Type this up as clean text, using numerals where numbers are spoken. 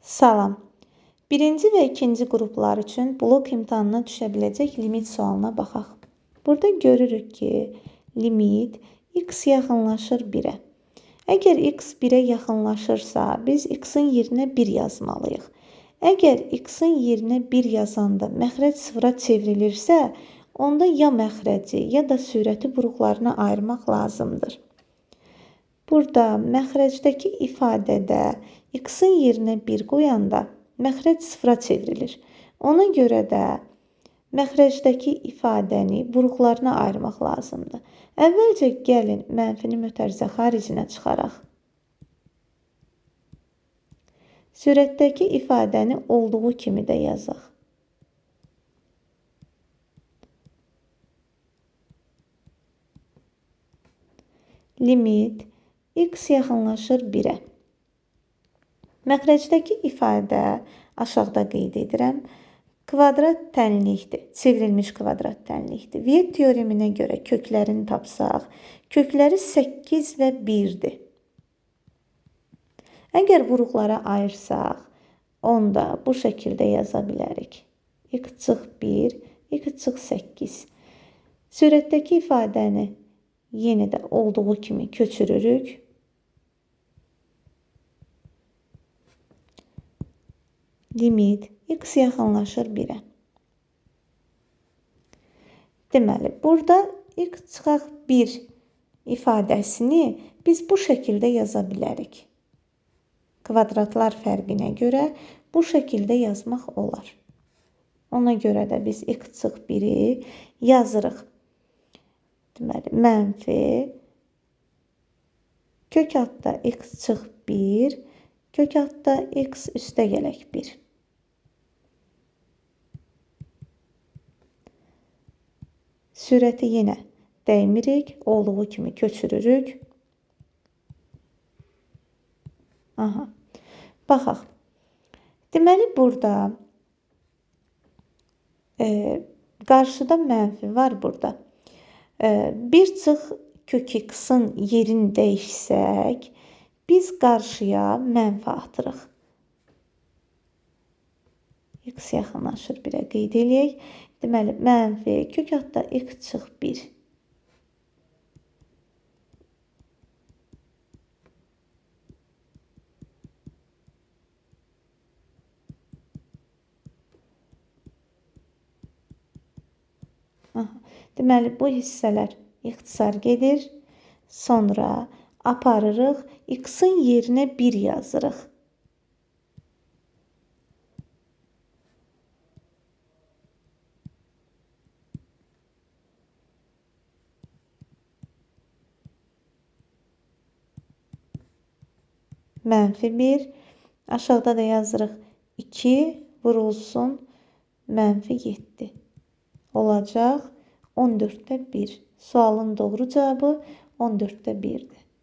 Salam. Birinci və ikinci qruplar üçün blok imtahanına düşə biləcək limit sualına baxaq. Burada görürük ki, limit x yaxınlaşır 1-ə. Əgər x 1-ə yaxınlaşırsa, biz x-in yerinə 1 yazmalıyıq. Əgər x-in yerinə 1 yazanda məxrəc 0-a çevrilirsə, onda ya məxrəci, ya da sürəti buruqlarına ayırmaq lazımdır. Burada məxrəcdəki ifadədə x-in yerinə 1 qoyanda məxrəc 0-a çevrilir. Ona görə də məxrəcdəki ifadəni buruqlarına ayırmaq lazımdır. Əvvəlcə gəlin mənfini mötərizə xaricinə çıxaraq. Sürətdəki ifadəni olduğu kimi də yazaq. Limit x yaxınlaşır 1-ə. Məxrəcdəki ifadə aşağıda qeyd edirəm. Kvadrat tənlikdir. Çevrilmiş kvadrat tənlikdir. Viet teoreminə görə köklərini tapsaq, kökləri 8 və 1-dir. Əgər buruqlara ayırsaq, onda bu şəkildə yaza bilərik. X çıx 1, x çıx 8. Sürətdəki ifadəni yenə də olduğu kimi köçürürük. Limit x yaxınlaşır 1-ə. Deməli, burada x çıxaq 1 ifadəsini biz bu şəkildə yaza bilərik. Kvadratlar fərqinə görə bu şəkildə yazmaq olar. Ona görə də biz x çıx 1-i yazırıq. Deməli, mənfi kök altda x çıx 1, kök altda x üstə gələk 1. Sürəti yenə dəymirik, olduğu kimi köçürürük. Baxaq. Deməli, burada qarşıda mənfi var burada. 1 çıx kök x-in yerini dəyişsək, biz qarşıya mənfi atırıq. X yaxınlaşır 1-ə qeyd eləyək. Deməli, mənfi kök altda x çıx 1. Deməli, bu hissələr ixtisar gedir. Sonra aparırıq, x-in yerinə 1 yazırıq. Mənfi 1. Aşağıda da yazırıq 2 vurulsun mənfi 7. Olacaq 14-də 1. Sualın doğru cavabı 14-də 1-dir.